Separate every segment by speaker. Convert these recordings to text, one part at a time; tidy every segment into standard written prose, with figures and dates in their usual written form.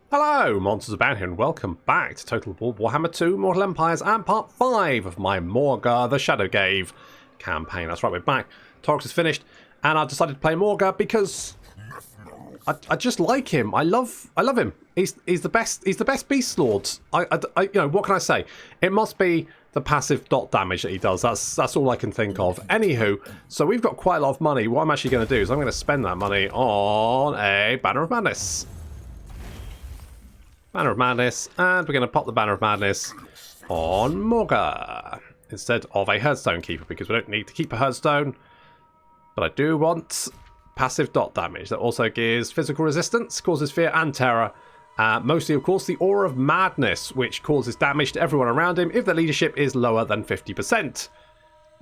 Speaker 1: Hello, Monsters Abound here, and welcome back to Total War Warhammer 2 Mortal Empires and Part 5 of my Morghur the Shadowgave Campaign. That's right, we're back. Torx is finished, and I've decided to play Morghur because I just like him. I love him. He's the best. He's the best beast lord. You know, what can I say? It must be the passive dot damage that he does. That's all I can think of. Anywho, so we've got quite a lot of money. What I'm actually going to do is I'm going to spend that money on a Banner of Madness. Banner of Madness, and we're going to pop the Banner of Madness on Morghur instead of a Herdstone Keeper, because we don't need to keep a Herdstone, but I do want passive dot damage that also gives physical resistance, causes fear and terror, mostly of course the Aura of Madness, which causes damage to everyone around him if their leadership is lower than 50%.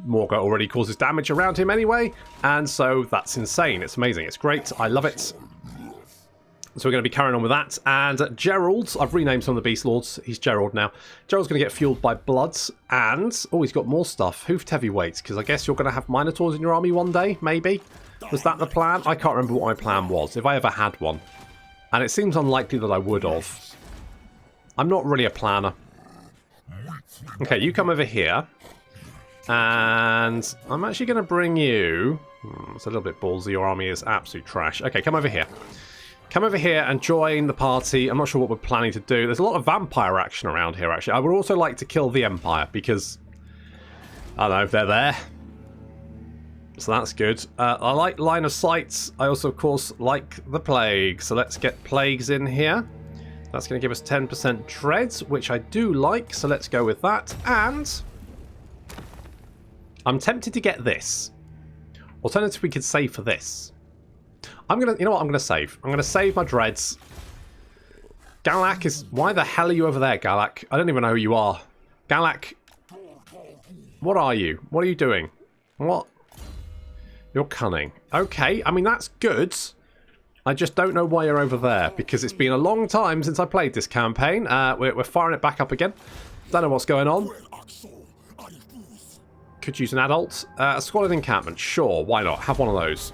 Speaker 1: Morghur already causes damage around him anyway, and so that's insane. It's amazing, it's great, I love it. So we're going to be carrying on with that. And Gerald, I've renamed some of the Beast Lords. He's Gerald now. Gerald's going to get fueled by Bloods. And, oh, he's got more stuff. Hoofed Heavyweights, because I guess you're going to have Minotaurs in your army one day, maybe? Was that the plan? I can't remember what my plan was, if I ever had one. And it seems unlikely that I would have. I'm not really a planner. Okay, you come over here. And I'm actually going to bring you... it's a little bit ballsy. Your army is absolute trash. Okay, come over here. Come over here and join the party. I'm not sure what we're planning to do. There's a lot of vampire action around here, actually. I would also like to kill the Empire because, I don't know, they're there. So that's good. I like line of sight. I also, of course, like the plague. So let's get plagues in here. That's going to give us 10% dreads, which I do like. So let's go with that. And I'm tempted to get this. Alternatively, we could save for this. I'm going to, you know what, I'm going to save. I'm going to save my dreads. Galak is, why the hell are you over there, Galak? I don't even know who you are. Galak, what are you? What are you doing? What? You're cunning. Okay, I mean, that's good. I just don't know why you're over there, because it's been a long time since I played this campaign. We're firing it back up again. Don't know what's going on. Could use an adult. A squalid encampment, sure, why not? Have one of those.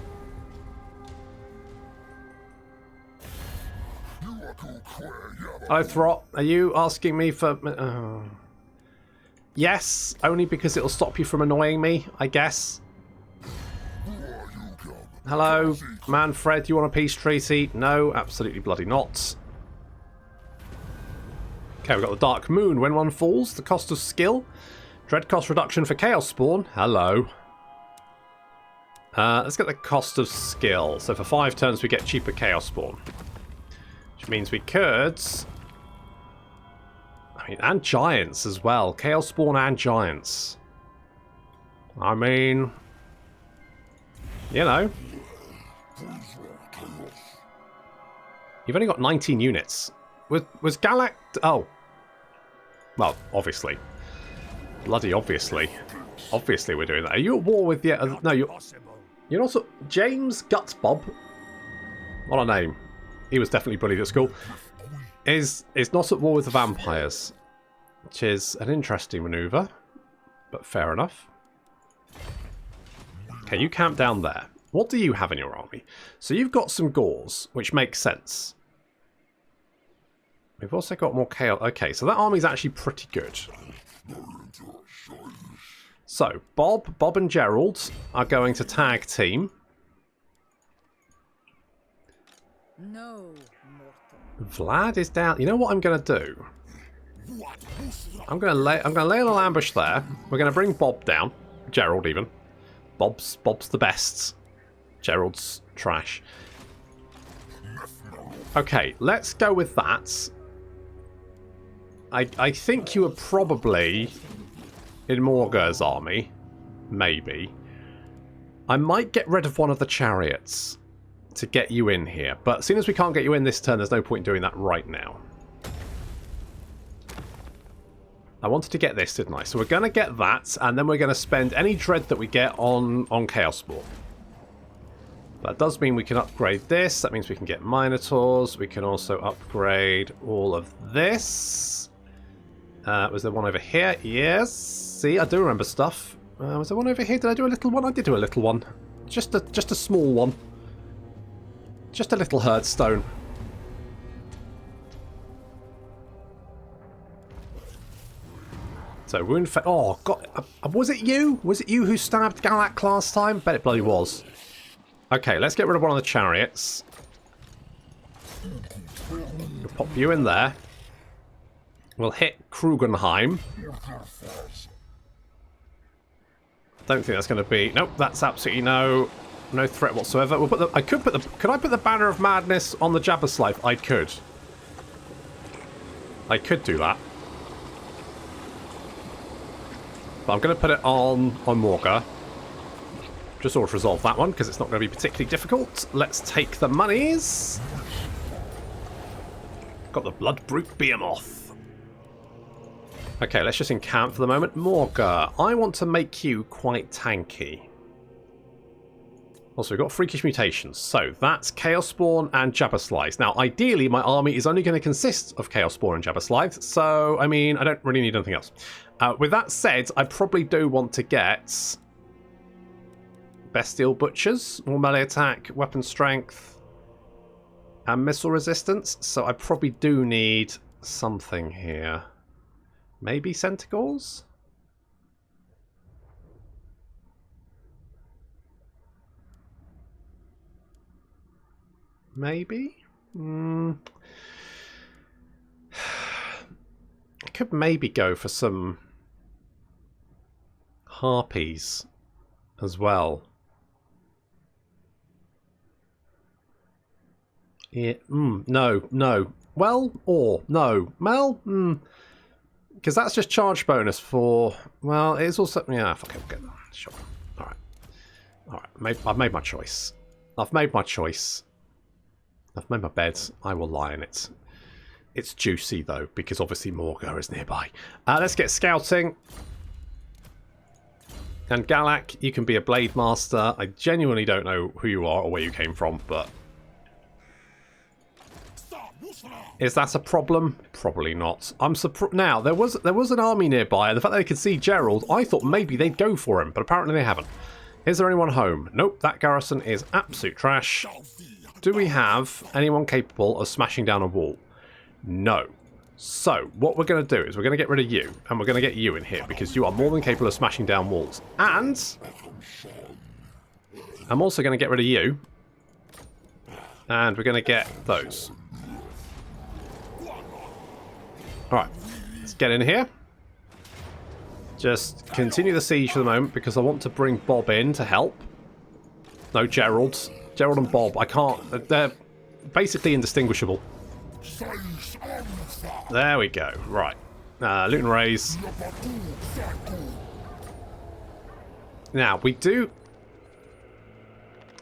Speaker 1: Hello, Throt. Are you asking me for... yes, only because it'll stop you from annoying me, I guess. Hello, Manfred, you want a peace treaty? No, absolutely bloody not. Okay, we've got the Dark Moon. When one falls, the cost of skill. Dread cost reduction for Chaos Spawn. Hello. Let's get the cost of skill. So for 5 turns, we get cheaper Chaos Spawn. Which means we could... I mean, and Giants as well. Chaos Spawn and Giants. I mean... you know. You've only got 19 units. Was Galak... oh. Well, obviously. Bloody obviously. Obviously we're doing that. Are you at war with... yeah, no, you're also... James Gutsbob. What a name. He was definitely bullied at school. Is not at war with the vampires, which is an interesting maneuver, but fair enough. Okay, you camp down there. What do you have in your army? So you've got some Gauls, which makes sense. We've also got more chaos. Okay, so that army's actually pretty good. So Bob and Gerald are going to tag team.
Speaker 2: No.
Speaker 1: Vlad is down. You know what I'm going to do? I'm going to lay a little ambush there. We're going to bring Bob down. Gerald even. Bob's the best. Gerald's trash. Okay, let's go with that. I think you were probably in Morghur's army. Maybe. I might get rid of one of the chariots to get you in here, but as soon as we can't get you in this turn, there's no point doing that right now. I wanted to get this, didn't I? So we're going to get that, and then we're going to spend any dread that we get on Chaos Spawn. That does mean we can upgrade this. That means we can get Minotaurs. We can also upgrade all of this. Was there one over here? Yes. See, I do remember stuff. Was there one over here? Did I do a little one? I did do a little one. Just a small one. Just a little Herdstone. So, wound... Oh, God. Was it you? Was it you who stabbed Galak last time? Bet it bloody was. Okay, let's get rid of one of the chariots. We'll pop you in there. We'll hit Krugenheim. Don't think that's going to be... Nope, that's absolutely no threat whatsoever. We'll put the... Could I put the Banner of Madness on the Jabberslave? I could. I could do that. But I'm going to put it on Morghur. Just sort of resolve that one, because it's not going to be particularly difficult. Let's take the monies. Got the Blood Brute Behemoth. Okay, let's just encamp for the moment. Morghur, I want to make you quite tanky. Also, we've got Freakish Mutations. So, that's Chaos Spawn and Jabberslice. Now, ideally, my army is only going to consist of Chaos Spawn and Jabberslice. So, I mean, I don't really need anything else. With that said, I probably do want to get Bestial Butchers, more melee attack, weapon strength, and missile resistance. So I probably do need something here. Maybe Centigores? Maybe? I could maybe go for some Harpies as well. Yeah, no. Well, or no. Well, because that's just charge bonus for... Well, it's also... Yeah, fuck it, we'll get that. Sure. Alright. I've made my choice. I've made my bed. I will lie in it. It's juicy, though, because obviously Morghur is nearby. Let's get scouting. And Galak, you can be a Blade Master. I genuinely don't know who you are or where you came from, but... Is that a problem? Probably not. I'm surprised. Now, there was an army nearby, and the fact that they could see Gerald, I thought maybe they'd go for him, but apparently they haven't. Is there anyone home? Nope, that garrison is absolute trash. Do we have anyone capable of smashing down a wall? No. So, what we're going to do is we're going to get rid of you, and we're going to get you in here, because you are more than capable of smashing down walls. And I'm also going to get rid of you, and we're going to get those. Alright, let's get in here. Just continue the siege for the moment, because I want to bring Bob in to help. No, Gerald. Gerald and Bob, I can't... They're basically indistinguishable. There we go. Right. Loot and raise. Now, we do...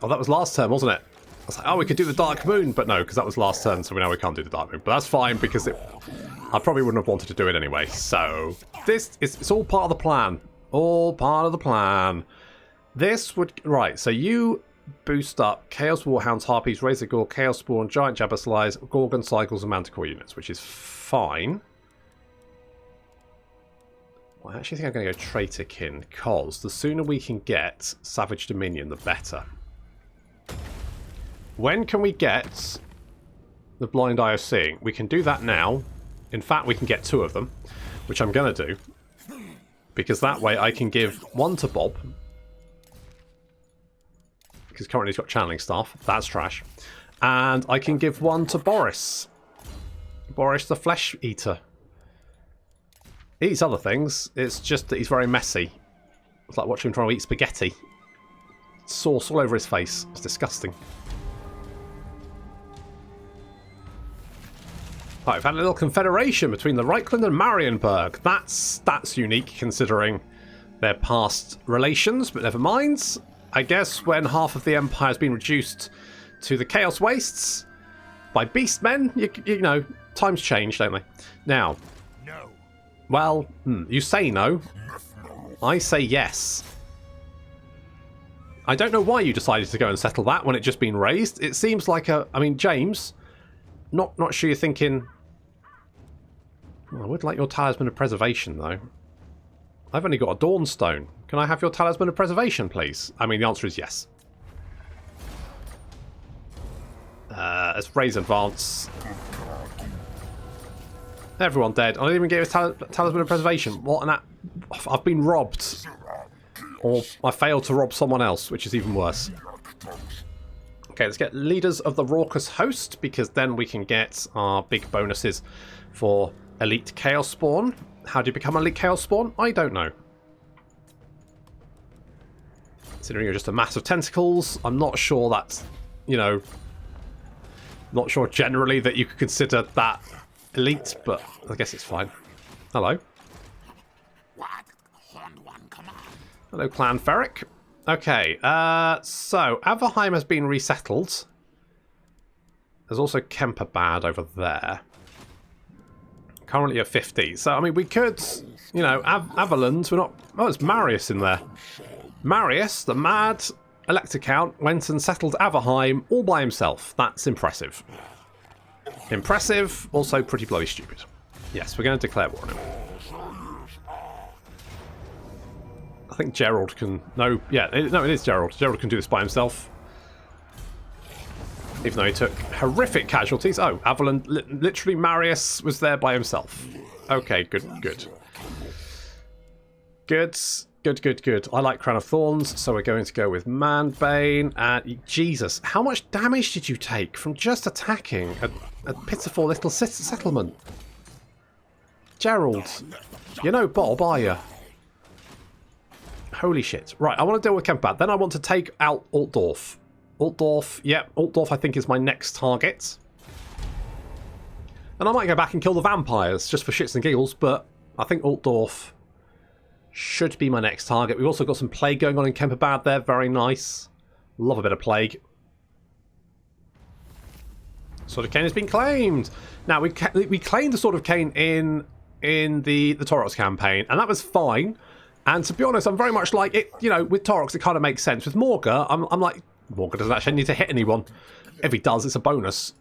Speaker 1: Oh, that was last turn, wasn't it? I was like, oh, we could do the Dark Moon, but no, because that was last turn, so now we can't do the Dark Moon. But that's fine, because I probably wouldn't have wanted to do it anyway. So, it's all part of the plan. All part of the plan. This would... Right, so you... boost up Chaos Warhounds, Harpies, Razor Gore, Chaos Spawn, Giant Jabberslice, Gorgon Cycles, and Manticore units, which is fine. Well, I actually think I'm going to go Traitorkin, because the sooner we can get Savage Dominion, the better. When can we get the Blind Eye of Seeing? We can do that now. In fact, we can get 2 of them, which I'm going to do. Because that way I can give one to Bob, because currently he's got channeling staff. That's trash. And I can give one to Boris. Boris the Flesh Eater. He eats other things. It's just that he's very messy. It's like watching him trying to eat spaghetti. Sauce all over his face. It's disgusting. Right, we've had a little confederation between the Reichland and Marienburg. That's unique considering their past relations, but never mind. I guess when half of the Empire has been reduced to the Chaos Wastes by Beastmen, you know, times change, don't they? Now, no. Well, you say no. I say yes. I don't know why you decided to go and settle that when it just been raised. It seems like a... I mean, James, not sure you're thinking... Well, I would like your Talisman of Preservation, though. I've only got a Dawnstone. Can I have your Talisman of Preservation, please? I mean, the answer is yes. Let's raise advance. Everyone dead. I didn't even get his Talisman of Preservation. What an I've been robbed. Or I failed to rob someone else, which is even worse. Okay, let's get leaders of the raucous host, because then we can get our big bonuses for elite chaos spawn. How do you become elite chaos spawn? I don't know. Considering you're just a mass of tentacles, I'm not sure that's, you know, not sure generally that you could consider that elite, but I guess it's fine. Hello. Hello, Clan Ferric. Okay, so Averheim has been resettled. There's also Kemperbad over there. Currently at 50. So, I mean, we could, you know, Averland, we're not... Oh, it's Marius in there. Marius, the mad Elector Count, went and settled Averheim all by himself. That's impressive. Impressive, also pretty bloody stupid. Yes, we're going to declare war on him. I think Gerald can... No, yeah, no, it is Gerald. Gerald can do this by himself. Even though he took horrific casualties. Oh, Averland, literally Marius was there by himself. Okay, good, good. Good, good, good, good. I like Crown of Thorns, so we're going to go with Manbane. And Jesus, how much damage did you take from just attacking a pitiful little settlement? Gerald, you're no Bob, are you? Holy shit. Right, I want to deal with Kemperbad. Then I want to take out Altdorf. Altdorf, yep, Altdorf I think is my next target. And I might go back and kill the vampires, just for shits and giggles, but I think Altdorf should be my next target. We've also got some plague going on in Kemperbad there, very nice. Love a bit of plague. Sword of Cain has been claimed. Now, we claimed the Sword of Cain in the Taurox campaign, and that was fine. And to be honest, I'm very much like it. You know, with Taurox, it kind of makes sense. With Morghur, I'm like, Morghur doesn't actually need to hit anyone. If he does, it's a bonus.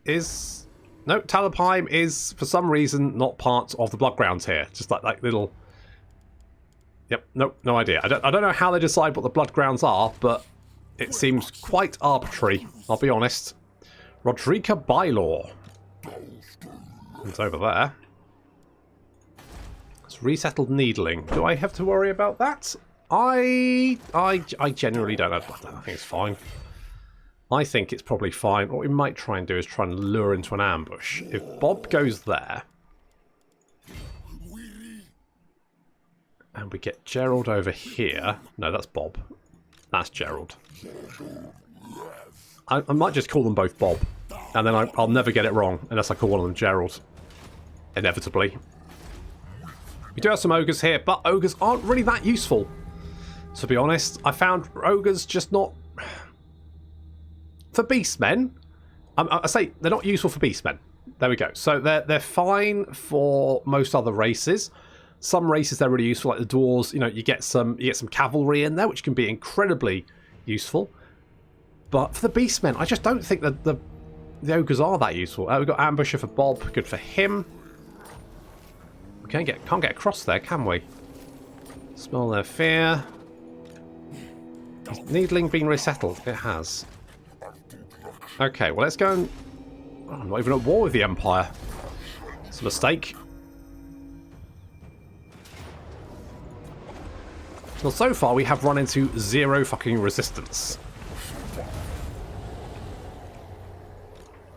Speaker 1: No, Talabheim is for some reason not part of the blood grounds here. Just like little. Yep, no idea. I don't know how they decide what the blood grounds are, but it seems quite arbitrary. I'll be honest. Rodrika Bylaw. It's over there. Resettled needling. Do I have to worry about that? I genuinely don't know. I think it's fine. I think it's probably fine. What we might try and do is try and lure into an ambush. If Bob goes there, and we get Gerald over here. No, that's Bob. That's Gerald. I might just call them both Bob, and then I'll never get it wrong unless I call one of them Gerald. Inevitably. We do have some ogres here, but ogres aren't really that useful. To be honest, I found ogres just not... For beastmen, I say they're not useful for beastmen. There we go. So they're fine for most other races. Some races they're really useful, like the dwarves. You know, you get some cavalry in there, which can be incredibly useful. But for the beastmen, I just don't think that the ogres are that useful. We've got ambusher for Bob, good for him. Can't get across there, can we? Smell their fear. Has needling been resettled? It has. Okay, well let's go and... Oh, I'm not even at war with the Empire. It's a mistake. Well, so far we have run into zero fucking resistance.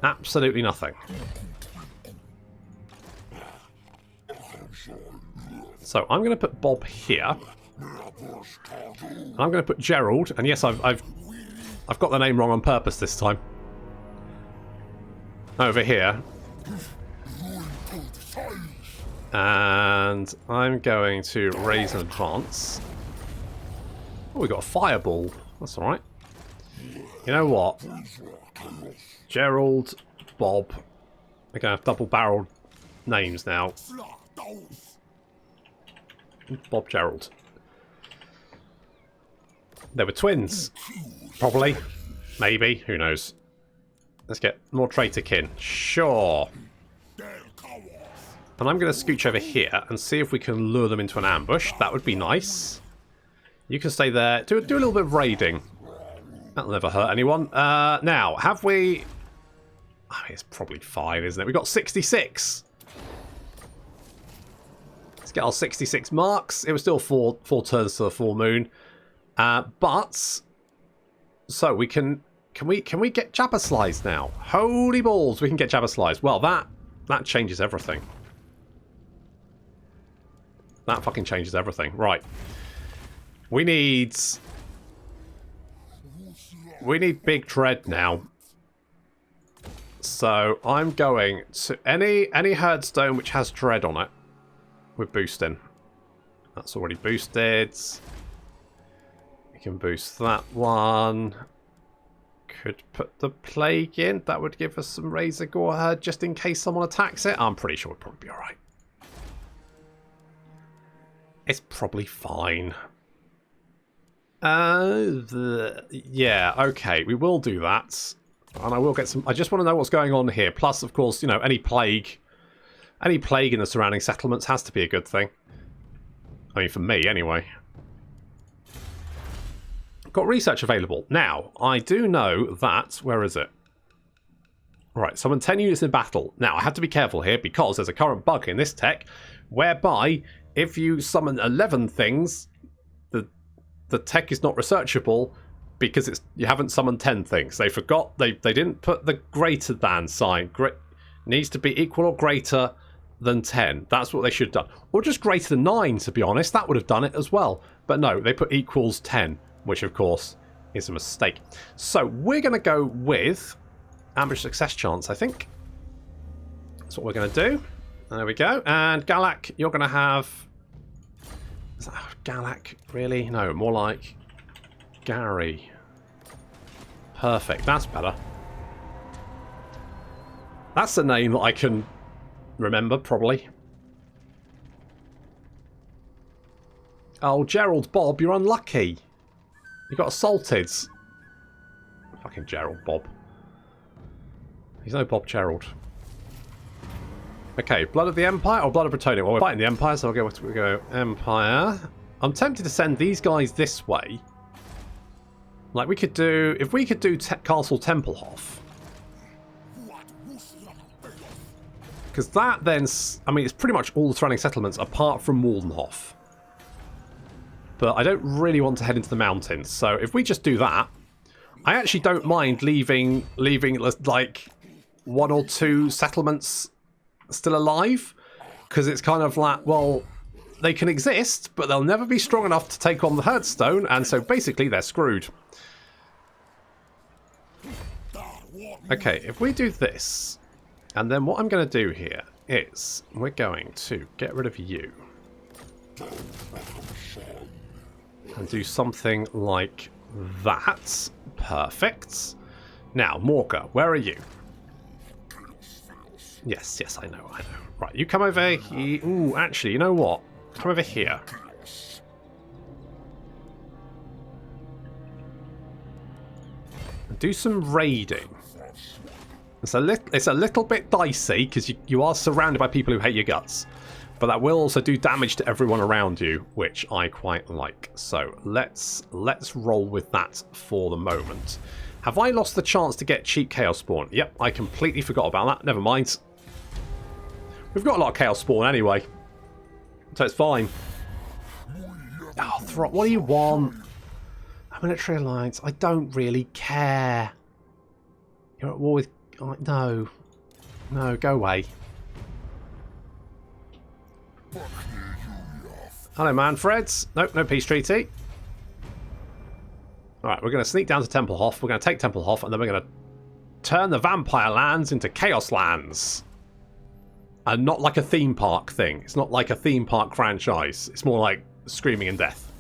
Speaker 1: Absolutely nothing. So I'm going to put Bob here. And I'm going to put Gerald. And yes, I've got the name wrong on purpose this time. Over here. And I'm going to raise and advance. Oh, we got a fireball. That's alright. You know what? Gerald, Bob. They're going to have double-barreled names now. Bob Gerald. They were twins. Probably. Maybe. Who knows. Let's get more traitor kin. Sure. And I'm going to scooch over here and see if we can lure them into an ambush. That would be nice. You can stay there. Do a little bit of raiding. That'll never hurt anyone. Now, have we... I mean, it's probably fine, isn't it? We've got 66. Let's get our 66 marks. It was still four turns to the full moon. But so we can we get Jabba Slice now? Holy balls, we can get Jabba Slice. Well, that changes everything. That fucking changes everything. Right. We need big dread now. So I'm going to any herdstone which has dread on it. We're boosting. That's already boosted. We can boost that one. Could put the plague in. That would give us some Razor Gore Herd just in case someone attacks it. I'm pretty sure we'll probably be alright. It's probably fine. Yeah, okay. We will do that. And I will get some... I just want to know what's going on here. Plus, of course, you know, any plague in the surrounding settlements has to be a good thing. I mean, for me, anyway. Got research available. Now, I do know that... Where is it? Right, summon 10 units in battle. Now, I have to be careful here because there's a current bug in this tech whereby if you summon 11 things, the tech is not researchable because you haven't summoned 10 things. They forgot, they didn't put the greater than sign. Needs to be equal or greater than 10. That's what they should have done. Or just greater than 9, to be honest. That would have done it as well. But no, they put equals 10, which of course is a mistake. So we're going to go with ambush success chance, I think. That's what we're going to do. There we go. And Galak, you're going to have... Galak, really? No, more like Gary. Perfect, that's better. That's a name that I can remember, probably. Oh, Gerald Bob, you're unlucky. You got assaulted. Fucking Gerald Bob. He's no Bob Gerald. Okay, Blood of the Empire or Blood of Bretonia? Well, we're fighting the Empire, so we'll go Empire. I'm tempted to send these guys this way. Like we could do... If we could do Castle Tempelhof. Because that then... I mean, it's pretty much all the surrounding settlements apart from Waldenhof. But I don't really want to head into the mountains. So if we just do that... I actually don't mind leaving like 1 or 2 settlements still alive, because it's kind of like, well, they can exist, but they'll never be strong enough to take on the Herdstone, and so basically they're screwed. Okay, if we do this, and then what I'm going to do here is we're going to get rid of you and do something like that. Perfect. Now, Morghur, where are you? Yes, I know. Right, you come over here. Ooh, actually, you know what? Come over here. Do some raiding. It's a little bit dicey because you are surrounded by people who hate your guts, but that will also do damage to everyone around you, which I quite like. So let's roll with that for the moment. Have I lost the chance to get cheap Chaos Spawn? Yep, I completely forgot about that. Never mind. We've got a lot of Chaos Spawn anyway, so it's fine. Oh, what do you want? A military alliance. I don't really care. You're at war with... No. No, go away. Hello, Manfreds. Nope, no peace treaty. Alright, we're going to sneak down to Tempelhof. We're going to take Tempelhof, and then we're going to turn the Vampire lands into Chaos lands. And not like a theme park thing. It's not like a theme park franchise. It's more like Screaming in Death.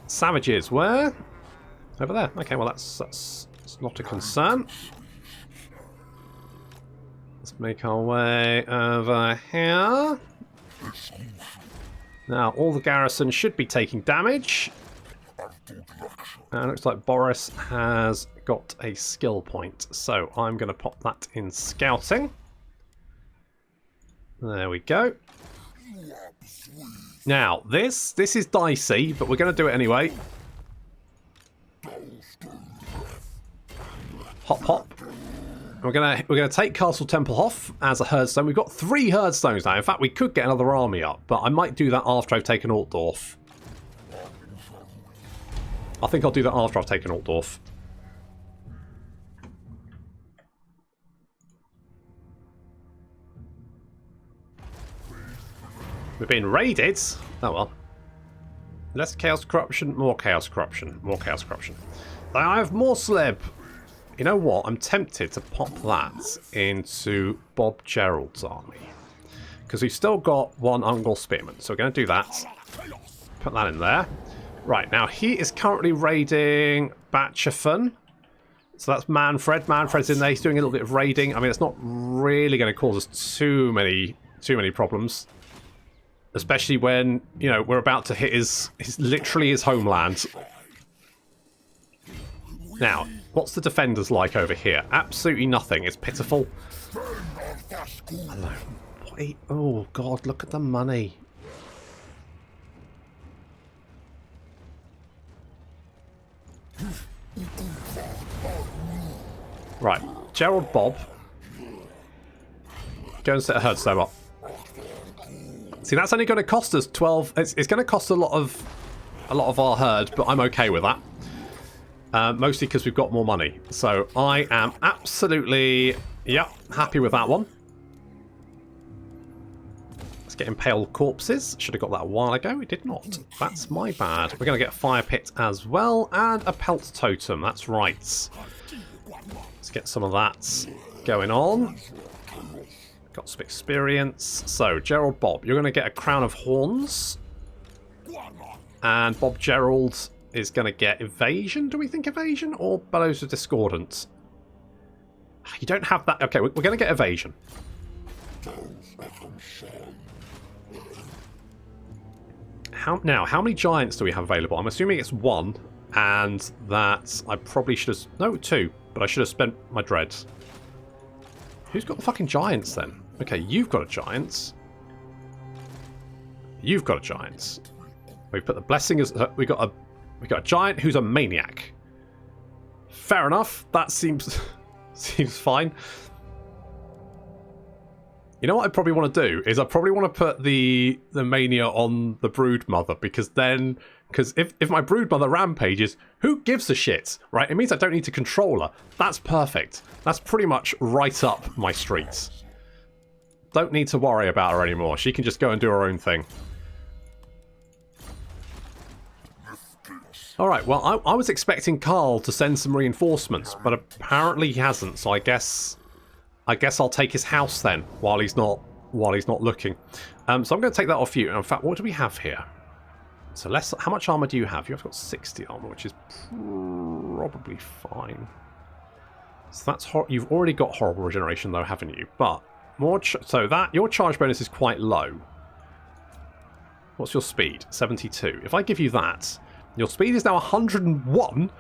Speaker 1: Savages, where? Over there. Okay, well that's not a concern. Let's make our way over here. Now, all the garrison should be taking damage. And it looks like Boris has got a skill point. So I'm going to pop that in scouting. There we go. Now, this is dicey, but we're going to do it anyway. Hop, hop. We're gonna take Castle Templehof as a herdstone. We've got 3 herdstones now. In fact, we could get another army up, but I might do that after I've taken Altdorf. I think I'll do that after I've taken Altdorf. We've been raided. Oh well. Less chaos corruption, more chaos corruption, more chaos corruption. I have more celeb. You know what? I'm tempted to pop that into Bob Gerald's army. Because we've still got 1 Ungol Spearman. So we're going to do that. Put that in there. Right, now he is currently raiding Batchafan. So that's Manfred. Manfred's in there. He's doing a little bit of raiding. I mean, it's not really going to cause us too many problems. Especially when, you know, we're about to hit literally his homeland. Now, what's the defenders like over here? Absolutely nothing. It's pitiful. Hello. Wait. Oh, God, look at the money. Right. Gerald Bob. Go and set a herdstone up. See, that's only going to cost us 12. It's going to cost a lot of our herd, but I'm okay with that. Mostly because we've got more money. So I am absolutely, yep, happy with that one. Let's get impaled corpses. Should have got that a while ago. We did not. That's my bad. We're going to get a fire pit as well and a pelt totem. That's right. Let's get some of that going on. Got some experience. So, Gerald Bob, you're going to get a crown of horns. And Bob Gerald is going to get evasion. Do we think evasion or bellows of discordance? You don't have that. Okay, we're going to get evasion. How many giants do we have available? I'm assuming it's 1, and that I probably should have... No, 2, but I should have spent my dreads. Who's got the fucking giants then? Okay, you've got a giant. You've got a giant. We've put the blessing as we got a giant who's a maniac. Fair enough. That seems fine. You know what I probably want to do is I probably want to put the mania on the broodmother, because if my broodmother rampages, who gives a shit, right? It means I don't need to control her. That's perfect. That's pretty much right up my street. Don't need to worry about her anymore. She can just go and do her own thing. Alright, well, I was expecting Karl to send some reinforcements, but apparently he hasn't, so I guess I'll take his house then, while he's not looking. So I'm going to take that off you. In fact, what do we have here? So how much armor do you have? You've got 60 armor, which is probably fine. So that's you've already got horrible regeneration though, haven't you? But your charge bonus is quite low. What's your speed? 72. If I give you that, your speed is now 101.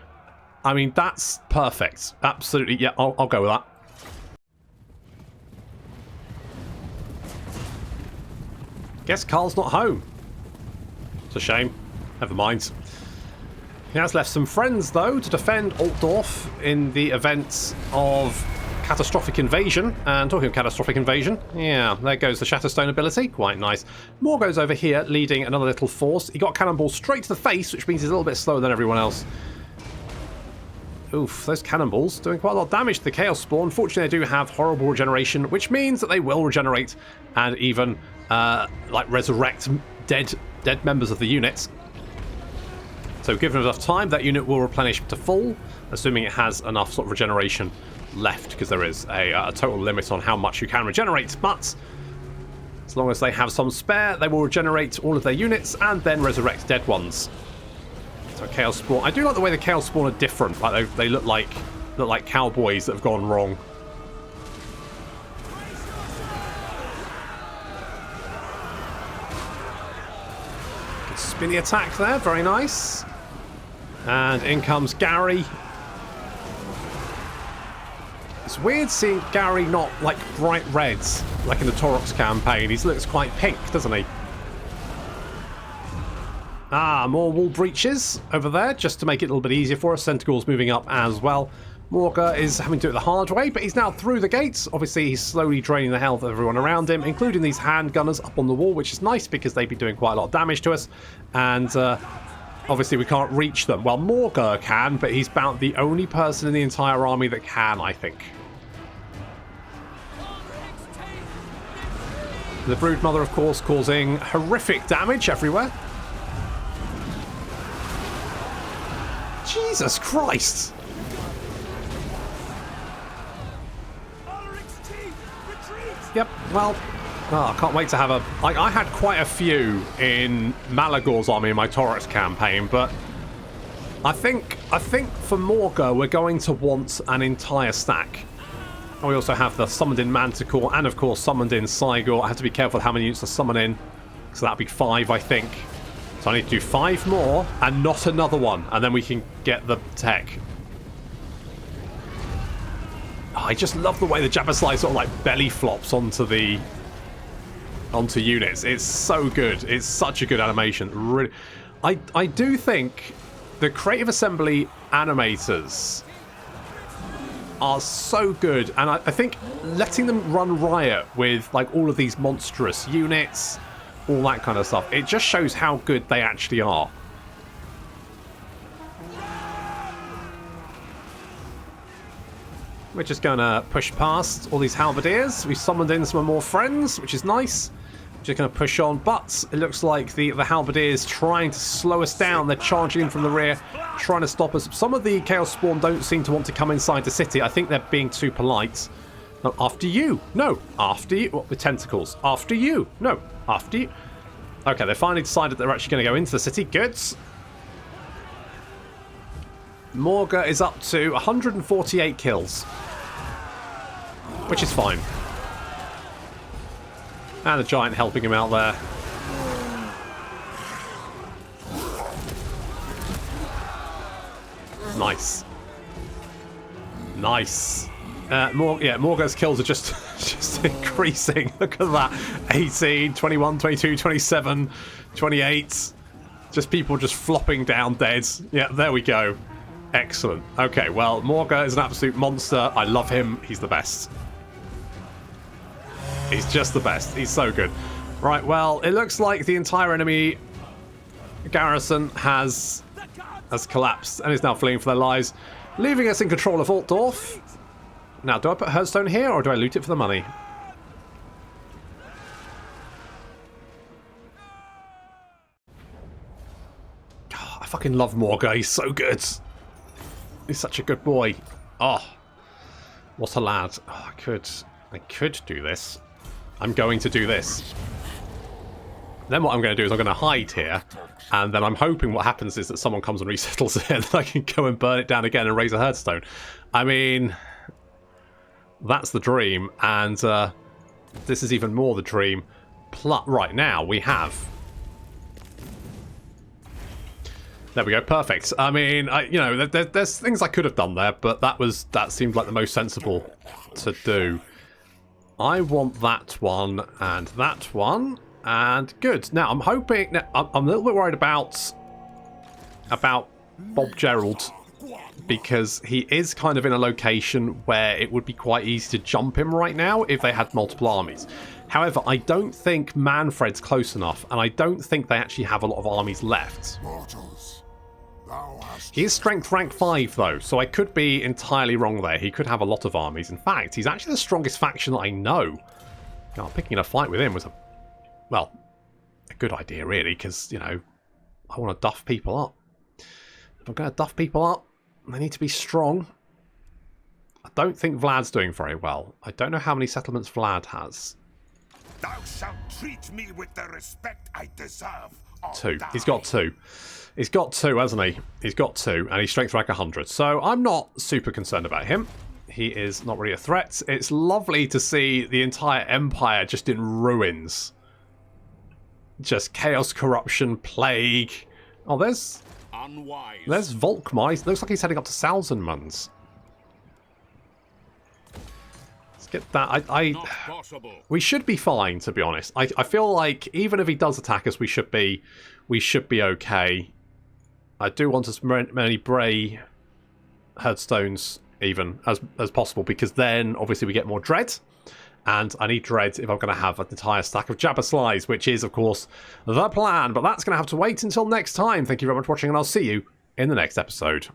Speaker 1: I mean, that's perfect. Absolutely. Yeah, I'll go with that. Guess Karl's not home. It's a shame. Never mind. He has left some friends, though, to defend Altdorf in the event of catastrophic invasion. And talking of catastrophic invasion, yeah, there goes the Shatterstone ability. Quite nice. Morghur's over here, leading another little force. He got a cannonball straight to the face, which means he's a little bit slower than everyone else. Oof, those cannonballs doing quite a lot of damage to the Chaos Spawn. Fortunately, they do have horrible regeneration, which means that they will regenerate and even, resurrect dead members of the unit. So given enough time, that unit will replenish to full, assuming it has enough sort of regeneration left, because there is a total limit on how much you can regenerate. But as long as they have some spare, they will regenerate all of their units and then resurrect dead ones. So Chaos Spawn. I do like the way the Chaos Spawn are different. Like they look like cowboys that have gone wrong. Good spinny attack there, very nice. And in comes Gary. It's weird seeing Gary not like bright reds like in the Taurox campaign. He looks quite pink, doesn't he? Ah, more wall breaches over there, just to make it a little bit easier for us. Centaur's moving up as well. Morghur is having to do it the hard way, but he's now through the gates. Obviously, he's slowly draining the health of everyone around him, including these handgunners up on the wall, which is nice because they've been doing quite a lot of damage to us. And obviously, we can't reach them. Well, Morghur can, but he's about the only person in the entire army that can, I think. The Broodmother, of course, causing horrific damage everywhere. Jesus Christ! Yep, well, I can't wait to have a... I had quite a few in Malagor's army in my Taurus campaign, but I think for Morghur we're going to want an entire stack. And we also have the summoned in Manticore and, of course, summoned in Cygor. I have to be careful how many units to summon in, so that'll be 5, I think. So I need to do 5 more and not another one, and then we can get the tech. I just love the way the Jabberslide sort of like belly flops onto units. It's so good. It's such a good animation. Really, I do think the Creative Assembly animators are so good, and I think letting them run riot with like all of these monstrous units, all that kind of stuff, it just shows how good they actually are. We're just going to push past all these halberdiers. We've summoned in some more friends, which is nice. Just going to push on, but it looks like the halberdiers trying to slow us down. They're charging in from the rear, trying to stop us. Some of the Chaos Spawn don't seem to want to come inside the city. I think they're being too polite. No, after you. No, after you. What, with tentacles? After you. No, after you. Okay, they finally decided they're actually going to go into the city. Good. Morghur is up to 148 kills, which is fine. And the giant helping him out there. Nice. Nice. Morghur's kills are just increasing. Look at that. 18, 21, 22, 27, 28. Just people just flopping down dead. Yeah, there we go. Excellent. Okay, well, Morghur is an absolute monster. I love him. He's the best. He's just the best. He's so good. Right, well, it looks like the entire enemy garrison has collapsed and is now fleeing for their lives, leaving us in control of Altdorf. Now, do I put Herdstone here or do I loot it for the money? Oh, I fucking love Morghur. He's so good. He's such a good boy. Oh, what a lad. Oh, I could do this. I'm going to do this. Then what I'm going to do is I'm going to hide here, and then I'm hoping what happens is that someone comes and resettles it, and I can go and burn it down again and raise a Herdstone. I mean, that's the dream, and this is even more the dream. Right now, we have... There we go, perfect. I mean, there's things I could have done there, but that seemed like the most sensible to do. I want that one and that one, and good. Now I'm hoping. Now, I'm a little bit worried about Bob Gerald, because he is kind of in a location where it would be quite easy to jump him right now if they had multiple armies. However, I don't think Manfred's close enough, and I don't think they actually have a lot of armies left. He is strength rank 5 though, so I could be entirely wrong there. He could have a lot of armies. In fact, he's actually the strongest faction that I know. God, picking a fight with him was a good idea really, because, I want to duff people up. If I'm going to duff people up, they need to be strong. I don't think Vlad's doing very well. I don't know how many settlements Vlad has.
Speaker 3: Thou shalt treat me with the respect I deserve.
Speaker 1: 2. He's got 2. He's got 2, hasn't he? He's got 2, and he's strength rank 100. So I'm not super concerned about him. He is not really a threat. It's lovely to see the entire empire just in ruins. Just chaos, corruption, plague. Oh, there's Volkmar. Looks like he's heading up to Salzenmans. Let's get that. We should be fine, to be honest. I feel like even if he does attack us, we should be okay. I do want as many Bray Herdstones even as possible, because then obviously we get more dread. And I need dread if I'm going to have an entire stack of Jabba Slides, which is, of course, the plan. But that's going to have to wait until next time. Thank you very much for watching, and I'll see you in the next episode.